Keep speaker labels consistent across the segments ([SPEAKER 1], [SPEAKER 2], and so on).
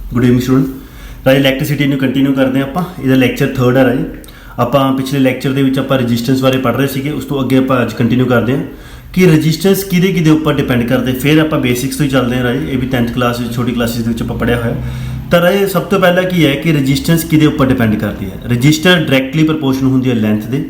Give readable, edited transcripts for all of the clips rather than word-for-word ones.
[SPEAKER 1] Good evening student. राजे electricity ਨੂੰ continue ਕਰਦੇ ਹਾਂ ਆਪਾਂ। ਇਹਦਾ ਲੈਕਚਰ 3 ਹੈ ਰਾजे। ਆਪਾਂ ਪਿਛਲੇ ਲੈਕਚਰ ਦੇ ਵਿੱਚ ਆਪਾਂ ਰੈਜ਼ਿਸਟੈਂਸ ਬਾਰੇ ਪੜ੍ਹ ਰਹੇ ਸੀਗੇ, ਉਸ ਤੋਂ ਅੱਗੇ ਆਪਾਂ ਅੱਜ ਕੰਟੀਨਿਊ ਕਰਦੇ ਹਾਂ ਕਿ ਰੈਜ਼ਿਸਟੈਂਸ ਕਿਹਦੇ ਉੱਪਰ ਡਿਪੈਂਡ ਕਰਦੇ। ਫਿਰ ਆਪਾਂ ਬੇਸਿਕਸ ਤੋਂ ਹੀ ਚੱਲਦੇ ਹਾਂ ਰਾजे। ਇਹ ਵੀ 10th ਕਲਾਸ ਵਿੱਚ ਛੋਟੀ ਕਲਾਸਿਸ ਦੇ ਵਿੱਚ ਆਪਾਂ ਪੜ੍ਹਿਆ ਹੋਇਆ। ਤਾਂ ਰਾजे ਸਭ ਤੋਂ ਪਹਿਲਾਂ ਕੀ ਹੈ ਕਿ ਰੈਜ਼ਿਸਟੈਂਸ ਕਿਹਦੇ ਉੱਪਰ ਡਿਪੈਂਡ ਕਰਦੀ ਹੈ। ਰੈਜ਼ਿਸਟਰ ਡਾਇਰੈਕਟਲੀ ਪ੍ਰਪੋਰਸ਼ਨਲ ਹੁੰਦੀ ਹੈ ਲੈਂਥ ਦੇ,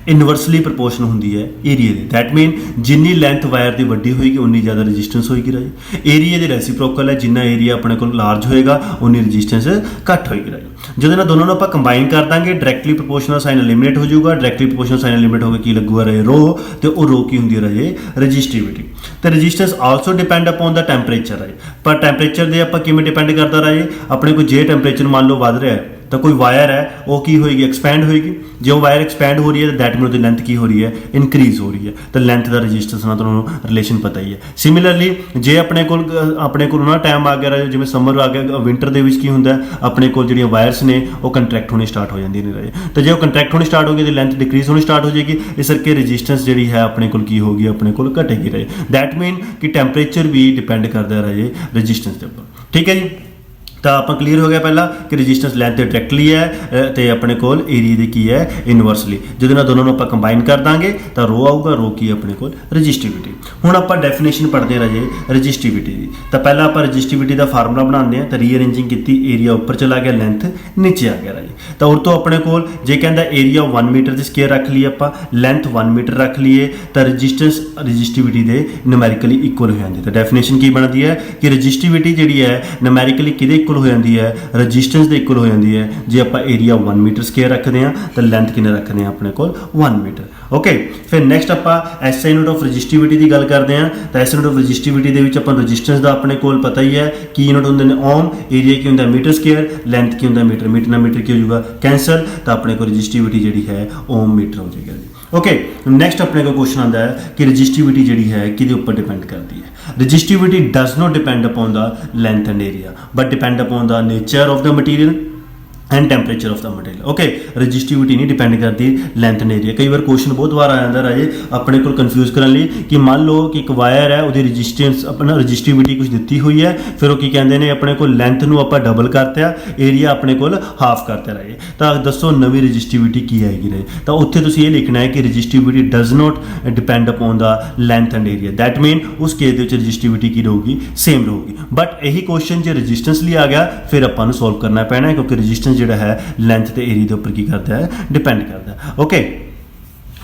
[SPEAKER 1] ਇਨਵਰਸਲੀ ਪ੍ਰਪੋਰਸ਼ਨਲ ਹੁੰਦੀ ਹੈ ਏਰੀਆ ਦੇ। ਦੈਟ ਮੀਨ ਜਿੰਨੀ ਲੈਂਥ ਵਾਇਰ ਦੀ ਵੱਡੀ ਹੋਏਗੀ ਉਨੀ ਜ਼ਿਆਦਾ ਰੈਜ਼ਿਸਟੈਂਸ ਹੋਏਗੀ ਰਾजे। ਏਰੀਆ ਦੇ ਰੈਸੀਪ੍ਰੋਕਲ ਹੈ, ਜਿੰਨਾ ਏਰੀਆ ਆਪਣੇ ਕੋਲ ਲਾਰਜ ਹੋਏਗਾ ਉਨੀ ਰੈਜ਼ਿਸਟੈਂਸ ਘੱਟ ਹੋਏਗੀ ਰਾजे। ਜਦੋਂ ਇਹਨਾਂ ਦੋਨੋਂ ਨੂੰ ਆਪਾਂ ਕੰਬਾਈਨ ਕਰ ਦਾਂਗੇ ਡਾਇਰੈਕਟਲੀ ਪ੍ਰਪੋਰਸ਼ਨਲ ਸਾਈਨ ਐਲੀਮੀਨੇਟ ਹੋ ਜਾਊਗਾ। ਡਾਇਰੈਕਟਲੀ ਪ੍ਰਪੋਰਸ਼ਨਲ ਸਾਈਨ ਐਲੀਮੀਨੇਟ ਹੋ ਕੇ ਕੀ ਲੱਗੂਗਾ ਰਾजे, ਰੋ। ਤੇ ਉਹ ਰੋ ਕੀ ਹੁੰਦੀ ਹੈ ਰਾजे, ਰੈਜ਼ਿਸਟਿਵਿਟੀ। ਤੇ ਰੈਜ਼ਿਸਟੈਂਸ ਆਲਸੋ ਡਿਪੈਂਡ ਅਪਨ ਦਾ ਟੈਂਪਰੇਚਰ ਰਾजे। ਪਰ ਟੈਂਪਰੇਚਰ ਦੇ ਆਪਾਂ ਕਿਵੇਂ ਡਿਪੈਂਡ ਕਰਦਾ ਰਾजे, ਆਪਣੇ ਕੋਲ ਜੇ ਟੈਂਪਰੇਚਰ ਮੰਨ ਲਓ ਵੱਧ ਰਿਹਾ ਹੈ ਤਾਂ ਕੋਈ ਵਾਇਰ ਹੈ ਉਹ ਕੀ ਹੋਏਗੀ, ਐਕਸਪੈਂਡ ਹੋਏਗੀ। ਜੇ ਉਹ ਵਾਇਰ ਐਕਸਪੈਂਡ ਹੋ ਰਹੀ ਹੈ ਤਾਂ ਦੈਟ ਮੀਨ ਉਹਦੀ ਲੈਂਥ ਕੀ ਹੋ ਰਹੀ ਹੈ, ਇਨਕਰੀਜ਼ ਹੋ ਰਹੀ ਹੈ। ਤਾਂ ਲੈਂਥ ਦਾ ਰੈਜ਼ਿਸਟੈਂਸ ਨਾਲ ਤੁਹਾਨੂੰ ਰਿਲੇਸ਼ਨ ਪਤਾ ਹੀ ਹੈ। ਸਿਮਿਲਰਲੀ ਜੇ ਆਪਣੇ ਕੋਲ ਨਾ ਟਾਈਮ ਆ ਗਿਆ ਰਾजे, ਜਿਵੇਂ ਸਮਰ ਆ ਗਿਆ, ਵਿੰਟਰ ਦੇ ਵਿੱਚ ਕੀ ਹੁੰਦਾ, ਆਪਣੇ ਕੋਲ ਜਿਹੜੀਆਂ ਵਾਇਰਸ ਨੇ ਉਹ ਕੰਟਰੈਕਟ ਹੋਣੀ ਸਟਾਰਟ ਹੋ ਜਾਂਦੀਆਂ ਨੇ ਰਾजे। ਤਾਂ ਜੇ ਉਹ ਕੰਟਰੈਕਟ ਹੋਣੀ ਸਟਾਰਟ ਹੋ ਗਈ ਤਾਂ ਲੈਂਥ ਡਿਕਰੀਜ਼ ਹੋਣੀ ਸਟਾਰਟ ਹੋ ਜਾਏਗੀ। ਇਸ ਕਰਕੇ ਰੈਜ਼ਿਸਟੈਂਸ ਜਿਹੜੀ ਹੈ ਆਪਣੇ ਕੋਲ ਕੀ ਹੋਗੀ, ਆਪਣੇ ਕੋਲ ਘਟੇਗੀ ਰਾजे। ਦੈਟ ਮੀਨ ਕਿ ਟੈਂਪਰੇਚਰ ਵੀ ਡਿਪੈਂਡ ਕਰਦਾ ਰਾजे ਰੈਜ਼ਿਸਟੈਂਸ ਦੇ ਉੱਪਰ। ਠੀਕ ਹੈ ਜੀ। ਤਾਂ ਆਪਾਂ ਕਲੀਅਰ ਹੋ ਗਿਆ ਪਹਿਲਾਂ ਕਿ ਰੈਜ਼ਿਸਟੈਂਸ ਲੈਂਥ ਤੇ ਡਾਇਰੈਕਟਲੀ ਹੈ ਤੇ ਆਪਣੇ ਕੋਲ ਏਰੀਆ ਦੇ ਕੀ ਹੈ, ਇਨਵਰਸਲੀ। ਜਦੋਂ ਇਹਨਾਂ ਦੋਨੋਂ ਨੂੰ ਆਪਾਂ ਕੰਬਾਈਨ ਕਰ ਦਾਂਗੇ ਤਾਂ ਰੋ ਆਊਗਾ। ਰੋ ਕੀ ਆਪਣੇ ਕੋਲ, ਰੈਜ਼ਿਸਟਿਵਿਟੀ। ਹੁਣ ਆਪਾਂ ਡੈਫੀਨੇਸ਼ਨ ਪੜ੍ਹਦੇ ਹਾਂ ਰਾजे ਰੈਜ਼ਿਸਟਿਵਿਟੀ ਦੀ। ਤਾਂ ਪਹਿਲਾਂ ਆਪਾਂ ਰੈਜ਼ਿਸਟਿਵਿਟੀ ਦਾ ਫਾਰਮੂਲਾ ਬਣਾਉਂਦੇ ਹਾਂ। ਤਾਂ ਰੀਅਰੇਂਜਿੰਗ ਕੀਤੀ, ਏਰੀਆ ਉੱਪਰ ਚਲਾ ਗਿਆ, ਲੈਂਥ ਨੀਚੇ ਆ ਗਿਆ ਰਾजे। ਤਾਂ ਉਹ ਤੋਂ ਆਪਣੇ ਕੋਲ ਜੇ ਕਹਿੰਦਾ ਏਰੀਆ 1 ਮੀਟਰ ਦੇ ਸਕੁਅਰ ਰੱਖ ਲਈਏ ਆਪਾਂ, ਲੈਂਥ 1 ਮੀਟਰ ਰੱਖ ਲਈਏ ਤਾਂ ਰੈਜ਼ਿਸਟੈਂਸ ਰੈਜ਼ਿਸਟਿਵਿਟੀ ਦੇ ਨਿਊਮੈਰੀਕਲੀ ਇਕੁਅਲ ਹੋ ਜਾਂਦੀ। ਤਾਂ ਡੈਫੀਨੇਸ਼ਨ ਕੀ ਬਣਦੀ ਹੈ ਕਿ ਰੈਜ਼ਿਸਟਿਵਿਟੀ ਜਿਹੜੀ ਹੈ ਨਿਊਮੈਰੀਕਲੀ ਕਿਹਦੇ ਇਕੁਅਲ ਹੋ ਜਾਂਦੀ ਹੈ, ਰੈਜ਼ਿਸਟੈਂਸ ਦੇ ਇਕੁਅਲ ਹੋ ਜਾਂਦੀ ਹੈ। ਜੇ ਆਪਾਂ ਏਰੀਆ 1 ਮੀਟਰ ਸਕੁਅਰ ਰੱਖਦੇ ਹਾਂ ਤਾਂ ਲੈਂਥ ਕਿੰਨੇ ਰੱਖਦੇ ਹਾਂ ਆਪਣੇ ਕੋਲ, 1 ਮੀਟਰ। ਓਕੇ, ਫਿਰ ਨੈਕਸਟ ਆਪਾਂ ਐਸਆਈ ਯੂਨਿਟ ਆਫ ਰੈਜ਼ਿਸਟਿਵਿਟੀ ਦੀ ਗੱਲ ਕਰਦੇ ਹਾਂ। ਤਾਂ ਐਸਆਈ ਯੂਨਿਟ ਆਫ ਰੈਜ਼ਿਸਟਿਵਿਟੀ ਦੇ ਵਿੱਚ ਆਪਾਂ ਰੈਜ਼ਿਸਟੈਂਸ ਦਾ ਆਪਣੇ ਕੋਲ ਪਤਾ ਹੀ ਹੈ ਕੀ ਯੂਨਿਟ ਹੁੰਦੇ ਨੇ, ਓਮ। ਏਰੀਆ ਕੀ ਹੁੰਦਾ, ਮੀਟਰ ਸਕੁਅਰ। ਲੈਂਥ ਕੀ ਹੁੰਦਾ, ਮੀਟਰ। ਮੀਟਰ ਨਾਲ ਮੀਟਰ ਕੀ ਹੋ ਜਾਊਗਾ, ਕੈਂਸਲ। ਤਾਂ ਆਪਣੇ ਕੋਲ ਰੈਜ਼ਿਸਟਿਵਿਟੀ ਜਿਹੜੀ ਹੈ ਓਮ ਮੀਟਰ ਹੋ ਜਾਏਗਾ ਜੀ। ਓਕੇ, ਨੈਕਸਟ ਆਪਣੇ ਕੋਲ ਕੁਐਸਚਨ ਆਉਂਦਾ ਹੈ ਕਿ ਰੈਜ਼ਿਸਟਿਵਿਟੀ ਜਿਹੜੀ ਹੈ ਕਿਹਦੇ ਉੱਪਰ ਡਿਪੈਂਡ ਕਰਦੀ ਹੈ। Resistivity does not depend upon the length and area but depend upon the nature of the material and temperature of the material. Okay, resistivity नहीं डिपेंड करती length and area। कई बार क्वेश्चन बहुत बार आ जाता राजे अपने को कन्फ्यूज़ करने लिए कि मान लो कि एक वायर है उसकी रजिस्टेंस अपना रजिस्टिविटी कुछ दी हुई है, फिर वो की कहते हैं अपने को लेंथ ਨੂੰ ਆਪਾਂ डबल करते एरिया अपने को हाफ करते राजे। ਤਾਂ ਦੱਸੋ ਨਵੀਂ ਰਜਿਸਟਿਵਿਟੀ ਕੀ ਆਏਗੀ ਰਾजे। ਤਾਂ ਉੱਥੇ ਤੁਸੀਂ ਇਹ ਲਿਖਣਾ ਹੈ ਕਿ resistivity does not depend upon the length and area. That mean ਉਸ ਕੇਸ ਦੇ ਵਿੱਚ ਰਜਿਸਟਿਵਿਟੀ ਕੀ ਰਹੂਗੀ, ਸੇਮ ਰਹੂਗੀ। ਬਟ ਇਹੀ ਕੁਐਸਚਨ ਜੇ ਰਜਿਸਟੈਂਸ ਲਈ ਆ ਗਿਆ ਫਿਰ ਆਪਾਂ ਨੂੰ ਸੋਲਵ ਕਰਨਾ ਪੈਣਾ, ਕਿਉਂਕਿ ਰਜਿਸਟੈਂਸ ਜਿਹੜਾ ਹੈ ਲੈਂਥ ਤੇ ਏਰੀਆ ਦੇ ਉੱਪਰ ਕੀ ਕਰਦਾ ਹੈ, ਡਿਪੈਂਡ ਕਰਦਾ ਹੈ। ਓਕੇ,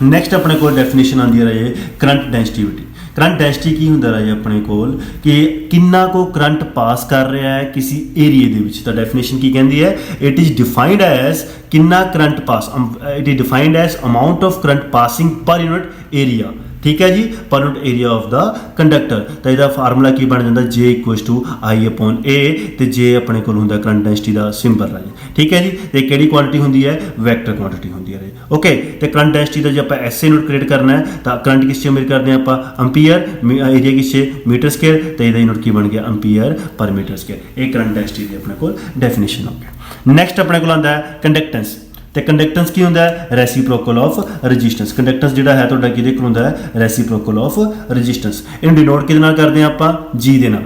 [SPEAKER 1] ਨੈਕਸਟ ਆਪਣੇ ਕੋਲ ਡੈਫੀਨੇਸ਼ਨ ਆਉਂਦੀ ਹੈ ਰਾजे ਕਰੰਟ ਡੈਂਸਿਟੀਵਿਟੀ। ਕਰੰਟ ਡੈਂਸਿਟੀ ਕੀ ਹੁੰਦਾ ਰਾजे ਆਪਣੇ ਕੋਲ ਕਿ ਕਿੰਨਾ ਕੋ ਕਰੰਟ ਪਾਸ ਕਰ ਰਿਹਾ ਹੈ ਕਿਸੇ ਏਰੀਏ ਦੇ ਵਿੱਚ। ਤਾਂ ਡੈਫੀਨੇਸ਼ਨ ਕੀ ਕਹਿੰਦੀ ਹੈ, ਇਟ ਇਜ਼ ਡਿਫਾਈਨਡ ਐਜ਼ ਕਿੰਨਾ current pass, it is defined as amount of current passing ਪਰ ਯੂਨਿਟ ਏਰੀਆ। ਠੀਕ ਹੈ ਜੀ, ਪਰ unit area of the conductor. ਤਾਂ ਇਹਦਾ ਫਾਰਮੂਲਾ ਕੀ ਬਣ ਜਾਂਦਾ, ਜੇ ਇਕੁਅਲ ਟੂ ਆਈ ਅਪੋਨ ਏ। ਤੇ ਜੇ ਆਪਣੇ ਕੋਲ ਹੁੰਦਾ ਕਰੰਟ ਡੈਂਸਿਟੀ ਦਾ ਸਿੰਬਲ ਰਾजे। ਠੀਕ ਹੈ ਜੀ। ਤੇ ਕਿਹੜੀ ਕੁਆਂਟੀਟੀ ਹੁੰਦੀ ਹੈ, ਵੈਕਟਰ ਕੁਆਂਟੀਟੀ ਹੁੰਦੀ ਹੈ ਰਾजे। ਓਕੇ, ਤੇ ਕਰੰਟ ਡੈਂਸਿਟੀ ਦਾ ਜੇ ਆਪਾਂ ਐਸਏ ਯੂਨਿਟ ਕ੍ਰੀਏਟ ਕਰਨਾ ਹੈ ਤਾਂ ਕਰੰਟ ਕਿਸ 'ਚ ਮੇਰ ਕਰਦੇ ਹਾਂ ਆਪਾਂ, ਅੰਪੀਅਰ। ਏਰੀਆ ਕਿਸ 'ਚ, ਮੀਟਰ ਸਕੁਅਰ। ਤੇ ਇਹਦਾ ਯੂਨਿਟ ਕੀ ਬਣ ਗਿਆ, ਅੰਪੀਅਰ ਪਰ ਮੀਟਰ ਸਕੁਅਰ। ਇਹ ਕਰੰਟ ਡੈਂਸਿਟੀ ਦੀ ਆਪਣੇ ਕੋਲ ਡੈਫੀਨੇਸ਼ਨ ਹੋ ਗਿਆ। ਨੈਕਸਟ ਆਪਣੇ ਕੋਲ ਆਉਂਦਾ ਹੈ ਕੰਡਕਟੈਂਸ। ਤੇ ਕੰਡਕਟੈਂਸ ਕੀ ਹੁੰਦਾ ਹੈ, ਰੈਸੀਪ੍ਰੋਕਲ ਆਫ ਰੈਜ਼ਿਸਟੈਂਸ। ਕੰਡਕਟੈਂਸ ਜਿਹੜਾ ਹੈ ਤੁਹਾਡਾ ਕਿਹਦੇ ਕੋਲ ਹੁੰਦਾ ਹੈ, ਰੈਸੀਪ੍ਰੋਕਲ ਆਫ ਰੈਜ਼ਿਸਟੈਂਸ। ਇਹਨੂੰ ਡਿਨੋਟ ਕਿਹਦੇ ਨਾਲ ਕਰਦੇ ਹਾਂ ਆਪਾਂ, ਜੀ ਦੇ ਨਾਲ।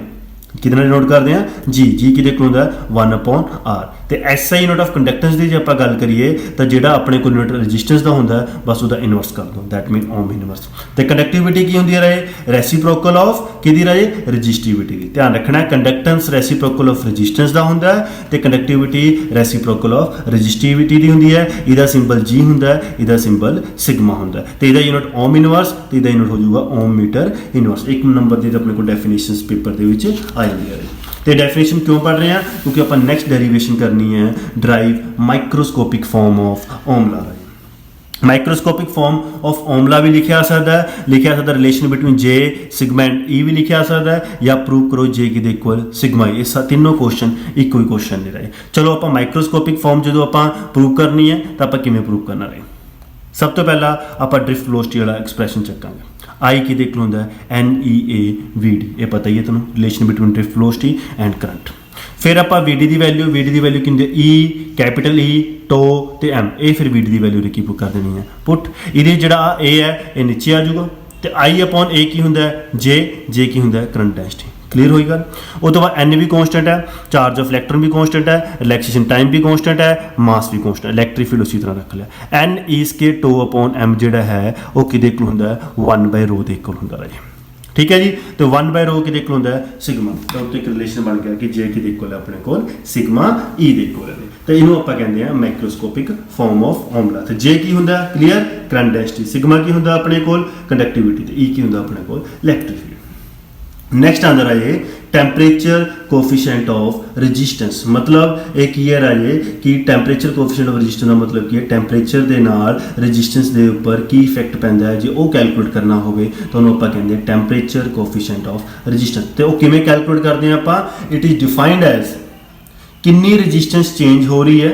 [SPEAKER 1] ਕਿਹਦੇ ਨਾਲ ਡਿਨੋਟ ਕਰਦੇ ਹਾਂ, ਜੀ। ਜੀ ਕਿਹਦੇ ਕੋਲ ਹੁੰਦਾ, 1/r। ਤੇ ਐਸਆਈ ਯੂਨਿਟ ਆਫ ਕੰਡਕਟੈਂਸ ਦੀ ਜੇ ਆਪਾਂ ਗੱਲ ਕਰੀਏ ਤਾਂ ਜਿਹੜਾ ਆਪਣੇ ਕੋਲ ਯੂਨਿਟ ਰੈਜ਼ਿਸਟੈਂਸ ਦਾ ਹੁੰਦਾ ਬਸ ਉਹਦਾ ਇਨਵਰਸ ਕਰ ਦਿਓ, ਦੈਟ ਮੀਨ ਓਮ ਇਨਵਰਸ। ਤੇ ਕੰਡਕਟਿਵਿਟੀ ਕੀ ਹੁੰਦੀ ਹੈ ਰਾजे, ਰੈਸੀਪ੍ਰੋਕਲ ਆਫ ਕਿਹਦੀ ਰਾजे, ਰੈਜ਼ਿਸਟਿਵਿਟੀ ਦੀ। ਧਿਆਨ ਰੱਖਣਾ, ਕੰਡਕਟੈਂਸ ਰੈਸੀਪ੍ਰੋਕਲ ਆਫ ਰੈਜ਼ਿਸਟੈਂਸ ਦਾ ਹੁੰਦਾ ਹੈ ਤੇ ਕੰਡਕਟਿਵਿਟੀ ਰੈਸੀਪ੍ਰੋਕਲ ਆਫ ਰੈਜ਼ਿਸਟਿਵਿਟੀ ਦੀ ਹੁੰਦੀ ਹੈ। ਇਹਦਾ ਸਿੰਬਲ ਜੀ ਹੁੰਦਾ ਹੈ, ਇਹਦਾ ਸਿੰਬਲ ਸਿਗਮਾ ਹੁੰਦਾ ਹੈ। ਤੇ ਇਹਦਾ ਯੂਨਿਟ ਓਮ ਇਨਵਰਸ ਤੇ ਇਹਦਾ ਯੂਨਿਟ ਹੋ ਜਾਊਗਾ ਓਮ ਮੀਟਰ ਇਨਵਰਸ। ਇੱਕ ਨੰਬਰ ਦੀ ਆਪਣੇ ਕੋਲ ਡੈਫੀਨੇਸ਼ਨਸ ਪੇਪਰ ਦੇ ਵਿੱਚ ਆ ਜਾਂਦੀ ਹੈ। ਤੇ ਡੈਫੀਨੇਸ਼ਨ ਕਿਉਂ ਪੜ੍ਹ ਰਹੇ ਹਾਂ, ਕਿਉਂਕਿ ਆਪਾਂ ਨੈਕਸਟ ਡੈਰੀਵੇਸ਼ਨ ਕਰਨੀ ਹੈ, derive microscopic form of Ohm's law. Microscopic form of Ohm's law ਵੀ ਲਿਖਿਆ ਸਕਦਾ ਹੈ, relation between J sigma and E ਵੀ ਲਿਖਿਆ ਸਕਦਾ ਹੈ, ਜਾਂ ਪ੍ਰੂਵ ਕਰੋ ਜੇ ਕਿਹਦੇ ਇਕੁਅਲ ਸਿਗਮਾ ਈ। ਇਹ ਤਿੰਨੋਂ ਕੁਐਸਚਨ ਇੱਕੋ ਹੀ ਕੁਐਸਚਨ ਦੇ ਰਹੇ। ਚਲੋ ਆਪਾਂ ਮਾਈਕਰੋਸਕੋਪਿਕ ਫਾਰਮ ਜਦੋਂ ਆਪਾਂ ਪ੍ਰੂਵ ਕਰਨੀ ਹੈ ਤਾਂ ਆਪਾਂ ਕਿਵੇਂ ਪ੍ਰੂਵ ਕਰਨਾ ਰਹੇ। ਸਭ ਤੋਂ ਪਹਿਲਾਂ ਆਪਾਂ ਡ੍ਰਿਫਟ ਵੈਲੋਸਿਟੀ ਵਾਲਾ ਐਕਸਪ੍ਰੈਸ਼ਨ ਚੱਕਾਂਗੇ। आई किहदे कोल हुंदा है, NEAVD। ये पता ही है तुहानूं, relation between drift velocity and current. फिर आप VD की वैल्यू की E, कैपिटल E, टो ते M। ये फिर VD की वैल्यू की पुट कर देनी है, पुट। ये जिहड़ा A है ये नीचे आ जाऊगा। तो I अपॉन A की हुंदा है, J की हुंदा है करंट डेंसिटी। क्लीयर होई गल। उस तो बाद एन भी कॉन्स्टेंट है, चार्ज ऑफ इलेक्ट्रॉन भी कॉन्स्टेंट है, रिलैक्सेशन टाइम भी कॉन्स्टेंट है, मास भी कॉन्स्टेंट, इलैक्ट्रिक फील्ड उसी तरह रख लिया। एन इज के टो अपॉन एम जिहड़ा है वो किहदे इक्वल हुंदा है 1/ρ दे इक्वल हुंदा है। ठीक है जी, तो 1/ρ किहदे इक्वल हुंदा है सिग्मा। तो उत्ते एक रिलेशन बन गया कि जे किहदे इक्वल है अपने कोल सिग्मा ई दे इक्वल है। तो इनू आपां कहंदे आ मैक्रोस्कोपिक फॉर्म ऑफ ओमला। तो जे की हुंदा क्लीयर करंट डेंसिटी, सिग्मा की हुंदा अपने कोल कंडक्टिविटी, ते ई की हुंदा अपने कोल इलैक्ट्रिक फील्ड। नैक्सट आंदा है टैंपरेचर कोफिशिएंट ऑफ रजिस्टेंस। मतलब एक ईयर है ये कि टैंपरेचर कोफिशिएंट ऑफ रजिस्टेंस का मतलब की है टैंपरेचर के नाल रजिस्टेंस के उपर की इफेक्ट पैंदा है जो कैलकुलेट करना होवे तो उन्होंने आपां कहंदे टैंपरेचर कोफिशिएंट ऑफ रजिस्टेंस। तो वो किवें कैलकुलेट करते हैं आपां, इट इज़ डिफाइंड एज कितनी रजिस्टेंस चेंज हो रही है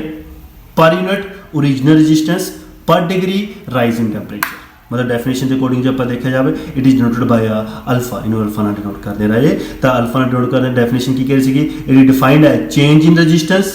[SPEAKER 1] पर यूनिट ओरिजिनल रजिस्टेंस पर डिग्री राइज इन टैंपरेचर। मतलब डेफिनेशन के अकॉर्डिंग जो आप देखा जाए it is denoted by alpha, इन्हों अल्फा ना डिनोट करते रहे। तो अल्फा ना डिनोट करते डेफिनेशन की कही सी, इट इज डिफाइंड है चेंज इन रजिस्टेंस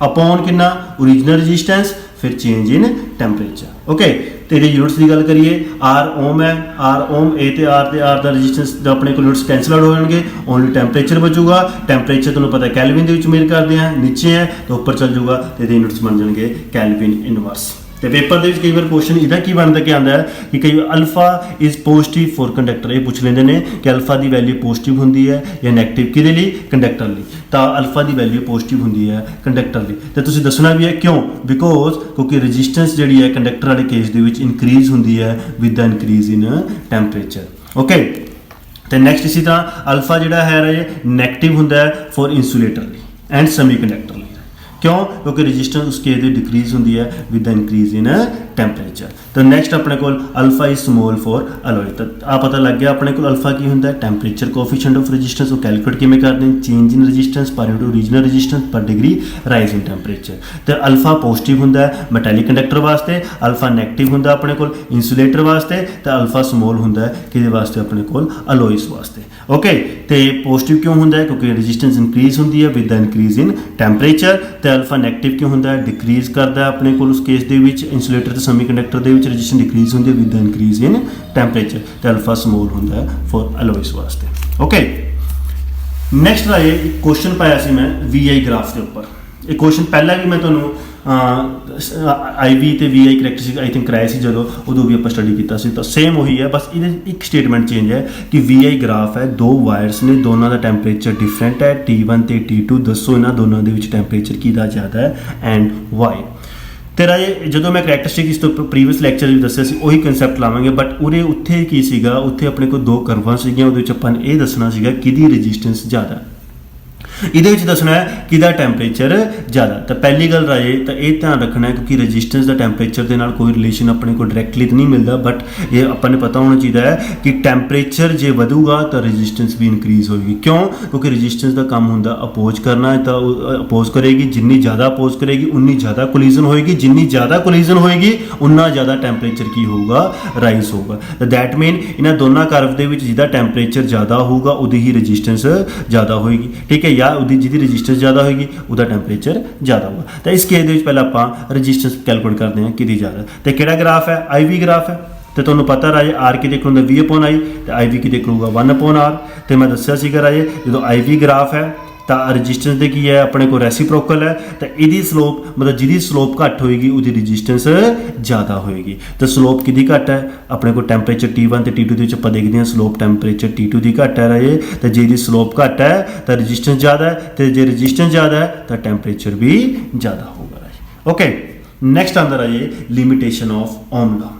[SPEAKER 1] अपॉन कितना ओरिजिनल रजिस्टेंस फिर चेंज इन टैंपरेचर। ओके, तो ये यूनिट्स की गल करिए आर ओम है, आर ओम ए ते आर दा रजिस्टेंस अपने को यूनिट्स कैंसल आउट हो जाएंगे, ओनली टैंपरेचर बचूगा। टैंपरेचर तुम्हें पता है कैल्विन के विच मेल करते हैं, नीचे है तो ऊपर चल जाऊगा तो यूनिट्स बन जाएंगे कैल्विन इनवर्स। तो पेपर के कई बार क्वेश्चन इदा की बनता कि आता है कि कई alpha is positive for conductor, ये पूछ लेंगे ने कि अल्फा की वैल्यू पॉजिटिव होंगी है या नैगेटिव किहदे लई कंडक्टर लई। तो अल्फा की वैल्यू पॉजिटिव होंगी है कंडक्टर लई, तो तुसीं दसना भी है क्यों, बिकॉज क्योंकि रजिस्टेंस जिहड़ी है कंडक्टर वाले केस दे विच इंक्रीज होंगी है with the increase in temperature. Okay, तो नैक्सट इसी तरह अल्फा जिहड़ा है नैगेटिव होंदा है फॉर इंसुलेटर लई एंड सेमी कंडक्टर लई। क्यों, क्योंकि रजिस्टेंस उस केस दी डिक्रीज होंदी है with the increase in temperature. तो नैक्सट अपने को alpha is small for alloy. तो आ पता लग गया अपने को अल्फा की होंदा है टैंपरेचर कोफिशिएंट ऑफ रजिस्टेंस, वो कैलकुलेट किवें करते हैं change in resistance per unit original resistance पर डिग्री राइज इन टैंपरेचर। तो अल्फा पॉजिटिव होंदा है मैटैलिक कंडक्टर वास्ते, अल्फा नैगेटिव होंदा अपने को इंसुलेटर वास्ते, तो अल्फा स्मॉल होंदा है किहदे वास्ते अपने को अलॉयस वास्ते। ओके, तो पॉजिटिव क्यों होंदा है क्योंकि रजिस्टेंस इंक्रीज होंदी है with the increase in temperature. तो अल्फा नैगेटिव क्यों होंदा है, डिक्रीज करता है अपने को उस केस दे विच इंसुलेटर ते सेमी कंडक्टर दे विच रजिस्टेंस डिक्रीज होंदी है with the increase in temperature. तो अल्फा स्मॉल होंदा है फॉर अलॉयस वास्ते। ओके, नैक्सट है एक क्वेश्चन पाया सी मैं VI ग्राफ के उपर। एक क्वेश्चन पहला भी मैं तुहानूं IV ते VI करैक्टरिस्टिक आई थिंक कराया सी जदों उदों भी आप स्टडी किया सी, तो सेम वही है, बस ये एक स्टेटमेंट चेंज है कि VI ग्राफ है, दो वायर्स ने, दोनों का टैंपरेचर डिफरेंट है T1 ते T2। दसो इन्होंने दोनों के विच टैंपरेचर किहदा ज़्यादा है एंड वाई। तेरा ये जो मैं करैक्टरिस्टिक इस तो प्रीवियस लैक्चर में दस्सिया सी वही कंसैप्ट लावांगे, बट उरे उत्थे की सीगा, उत्थे अपने को दो करवां सीगियां, उहदे विच आपां ने ये दसना सीगा किहदी रजिस्टेंस ज़्यादा, ਇਹਦੇ ਵਿੱਚ ਦੱਸਣਾ ਹੈ ਕਿਹਦਾ ਟੈਂਪਰੇਚਰ ਜ਼ਿਆਦਾ। ਤਾਂ ਪਹਿਲੀ ਗੱਲ ਰਾਜੇ ਤਾਂ ਇਹ ਧਿਆਨ ਰੱਖਣਾ ਹੈ ਕਿਉਂਕਿ ਰੈਜ਼ਿਸਟੈਂਸ ਦਾ ਟੈਂਪਰੇਚਰ ਦੇ ਨਾਲ ਕੋਈ ਰਿਲੇਸ਼ਨ ਆਪਣੇ ਕੋਲ ਡਾਇਰੈਕਟਲੀ ਤਾਂ ਨਹੀਂ ਮਿਲਦਾ, ਬਟ ਇਹ ਆਪਾਂ ਨੂੰ ਪਤਾ ਹੋਣਾ ਚਾਹੀਦਾ ਹੈ ਕਿ ਟੈਂਪਰੇਚਰ ਜੇ ਵਧੂਗਾ ਤਾਂ ਰੈਜ਼ਿਸਟੈਂਸ ਵੀ ਇਨਕਰੀਜ਼ ਹੋਏਗੀ। ਕਿਉਂ, ਕਿਉਂਕਿ ਰੈਜ਼ਿਸਟੈਂਸ ਦਾ ਕੰਮ ਹੁੰਦਾ ਅਪੋਜ਼ ਕਰਨਾ ਹੈ, ਤਾਂ ਉਹ ਅਪੋਜ਼ ਕਰੇਗੀ, ਜਿੰਨੀ ਜ਼ਿਆਦਾ ਅਪੋਜ਼ ਕਰੇਗੀ ਉਨੀ ਜ਼ਿਆਦਾ ਕੋਲੀਜ਼ਨ ਹੋਏਗੀ, ਜਿੰਨੀ ਜ਼ਿਆਦਾ ਕੋਲੀਜ਼ਨ ਹੋਏਗੀ ਉਨਾ ਜ਼ਿਆਦਾ ਟੈਂਪਰੇਚਰ ਕੀ ਹੋਊਗਾ, ਰਾਈਜ਼ ਹੋਊਗਾ। ਤਾਂ ਦੈਟ ਮੀਨ ਇਹਨਾਂ ਦੋਨਾਂ ਕਰਵ ਦੇ ਵਿੱਚ ਜਿਹਦਾ ਟੈਂਪਰੇਚਰ ਜ਼ਿਆਦਾ ਹੋਊਗਾ ਉਹਦੀ ਹੀ ਰੈਜ਼ਿਸਟੈਂਸ ਜ਼ਿਆਦਾ ਹੋਏਗੀ। ਠੀਕ ਹੈ, ਜਾਂ ਉਹਦੀ ਜਿਹਦੀ ਰजिस्टेंस ज़्यादा होगी उसका टैंपरेचर ज़्यादा होगा। तो इस केस के पहले आप रजिस्टेंस कैलकुलेट करते हैं कि ज़्यादा। तो किहड़ा ग्राफ है, IV ग्राफ है। तो तुहानूं पता राजे R की देखो V/I तो IV की देखूगा 1/R। तो मैं दस्सिया सीगा राजे जो IV ग्राफ है तो रजिस्टेंस दे की है अपने को रेसिप्रोकल है, तो यदी स्लोप मतलब जिहदी स्लोप घट होएगी उसकी रजिस्टेंस ज़्यादा होएगी। तो स्लोप किहदी घट है अपने को टैंपरेचर T1 ते T2 दे आपां देखते हैं स्लोप टैंपरेचर T2 की घट है राजे। तो जिहदी स्लोप घट है तो रजिस्टेंस ज़्यादा है, तो जे रजिस्टेंस ज़्यादा है तो टैंपरेचर भी ज़्यादा होगा राजे। ओके, नैक्सट आंदा राजे लिमिटेशन ऑफ ओमला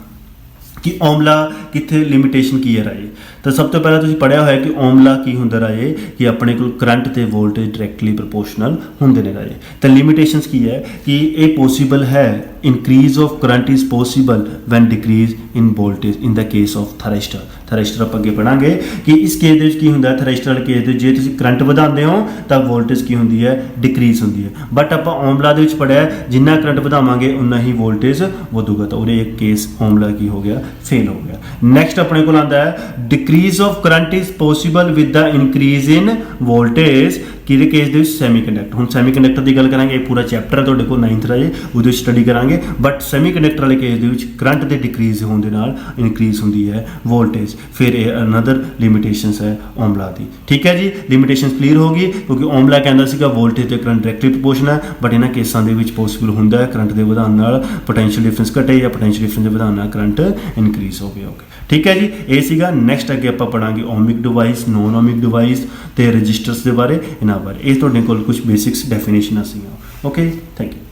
[SPEAKER 1] कि ओमला कितने लिमिटेशन की है राजे। तो सब तो पहले तुसीं पढ़िया होया कि ओमला की हुंदा राजे कि अपने को करंट ते वोल्टेज डायरैक्टली प्रोपोर्शनल हुंदे ने राजे। तो लिमिटेशंस की है कि ये पॉसिबल है increase of current is possible when decrease in voltage in the case of thyristor. Thyristor आप अगे पढ़ांगे कि इस केस दे की हुंदा थराइस्टर वाले केस दे जे तुसीं करंट वधांदे हो तो वोल्टेज की हुंदी है डिक्रीज हुंदी है, बट आप ओमला दे विच पढ़िया जिन्ना करंट वधावांगे उन्ना ही वोल्टेज वधूगा। तो उहदे एक केस ओमला की हो गया, फेल हो गया। नैक्सट अपने को आंदा है decrease of current is possible with the increase in voltage. ਕਿਹਦੇ ਕੇਸ ਦੇ ਵਿੱਚ ਸੈਮੀਕੰਡਕਟਰ। ਹੁਣ ਸੈਮੀਕੰਡਕਟਰ ਦੀ ਗੱਲ ਕਰਾਂਗੇ, ਇਹ ਪੂਰਾ ਚੈਪਟਰ ਹੈ ਤੁਹਾਡੇ ਕੋਲ 9th ਦਾ ਜੇ, ਉਹਦੇ ਵਿੱਚ ਸਟੱਡੀ ਕਰਾਂਗੇ। ਬਟ ਸੈਮੀਕੰਡਕਟਰ ਵਾਲੇ ਕੇਸ ਦੇ ਵਿੱਚ ਕਰੰਟ ਦੇ ਡਿਕਰੀਜ਼ ਹੋਣ ਦੇ ਨਾਲ ਇਨਕਰੀਜ਼ ਹੁੰਦੀ ਹੈ ਵੋਲਟੇਜ। ਫਿਰ ਇਹ ਅਨਦਰ ਲਿਮਿਟੇਸ਼ਨਸ ਹੈ ਓਮ ਲਾ ਦੀ। ਠੀਕ ਹੈ ਜੀ, ਲਿਮਿਟੇਸ਼ਨਸ ਕਲੀਅਰ ਹੋ ਗਈ, ਕਿਉਂਕਿ ਓਮ ਲਾ ਕਹਿੰਦਾ ਸੀਗਾ ਵੋਲਟੇਜ ਤੇ ਕਰੰਟ ਡਾਇਰੈਕਟਲੀ ਪ੍ਰੋਪੋਰਸ਼ਨਲ ਹੈ, ਬਟ ਇਹਨਾਂ ਕੇਸਾਂ ਦੇ ਵਿੱਚ ਪੋਸੀਬਲ ਹੁੰਦਾ ਹੈ ਕਰੰਟ ਦੇ ਵਧਾਉਣ ਨਾਲ ਪੋਟੈਂਸ਼ੀਅਲ ਡਿਫਰੈਂਸ ਘਟੇ ਜਾਂ ਪੋਟੈਂਸ਼ੀਅਲ ਡਿਫਰੈਂਸ ਦੇ ਵਧਾਉਣ ਨਾਲ ਕਰੰਟ ਇਨਕਰੀਜ਼ ਹੋਵੇ। ਓਕੇ, ਠੀਕ ਹੈ ਜੀ, ਇਹ ਸੀਗਾ। ਨੈਕਸਟ ਅੱਗੇ ਆਪਾਂ ਪੜਾਂਗੇ ਓਮਿਕ ਡਿਵਾਈਸ, ਨੋਨ ਓਮਿਕ ਡਿਵਾਈਸ ਤੇ ਰਜਿਸਟਰਸ ਦੇ ਬਾਰੇ, ਇਹਨਾਂ ਬਾਰੇ। ਇਹ ਤੁਹਾਡੇ ਕੋਲ ਕੁਝ ਬੇਸਿਕਸ ਡੈਫੀਨੇਸ਼ਨਾਂ ਸੀਗੀਆਂ। Okay, thank you.